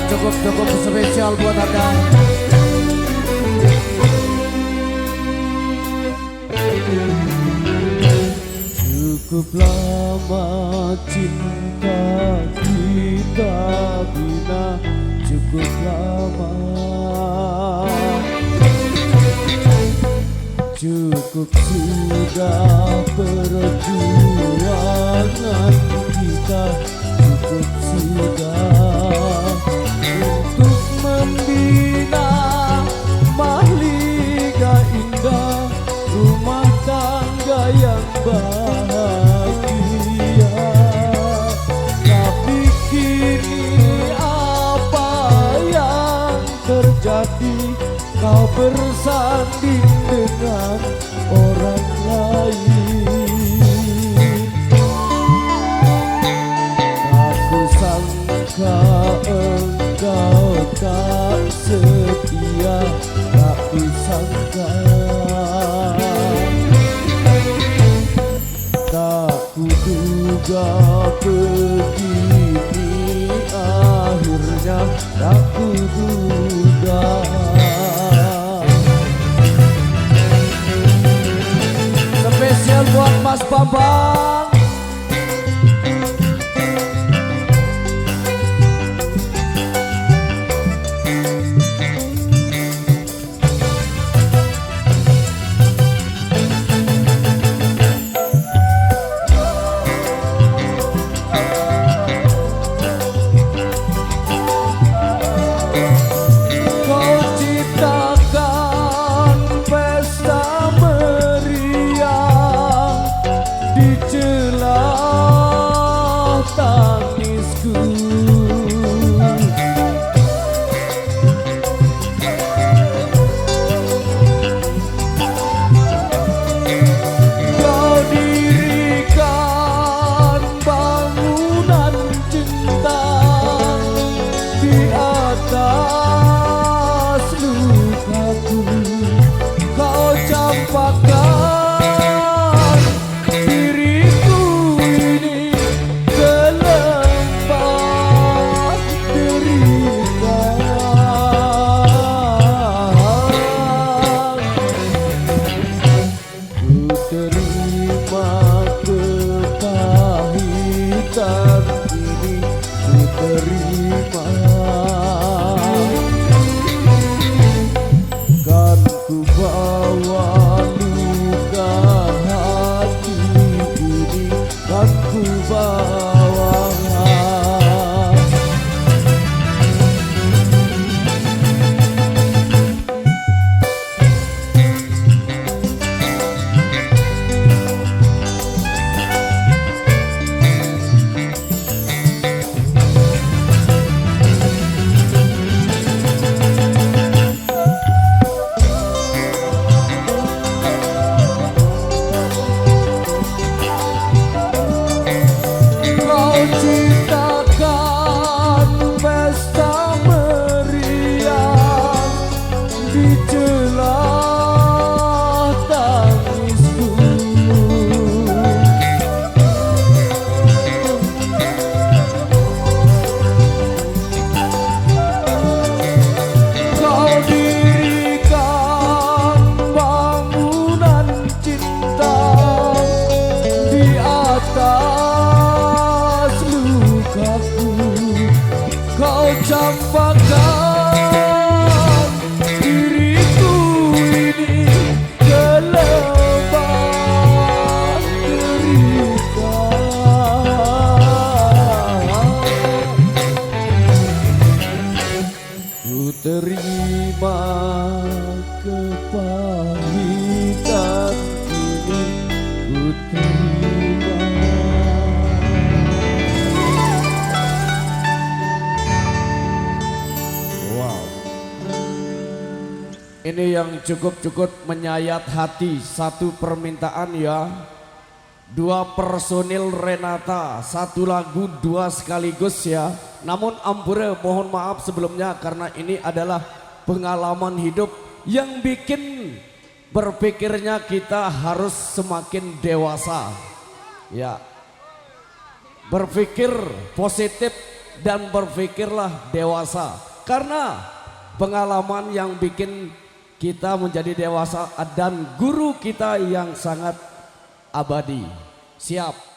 cukup spesial buat Anda. Cukup lama cinta kita bina, cukup lama. Cukup sudah perjuangan kita, cukup sudah untuk membina mahliga indah rumah tangga yang bahagia. Tapi kini apa yang terjadi? Kau bersanding dengan orang lain. Aku sangka engkau tak setia, tapi sangka tak kuduga begini akhirnya, tak kuduga. Spesial buat Mas Bambang. Terima kepahitan ini, ku terima. Wow, ini yang cukup menyayat hati. Satu permintaan ya, dua personil Renata, satu lagu dua sekaligus ya. Namun ampura mohon maaf sebelumnya karena ini adalah pengalaman hidup yang bikin berpikirnya kita harus semakin dewasa. Ya, berpikir positif dan berpikirlah dewasa. Karena pengalaman yang bikin kita menjadi dewasa dan guru kita yang sangat abadi. Siap.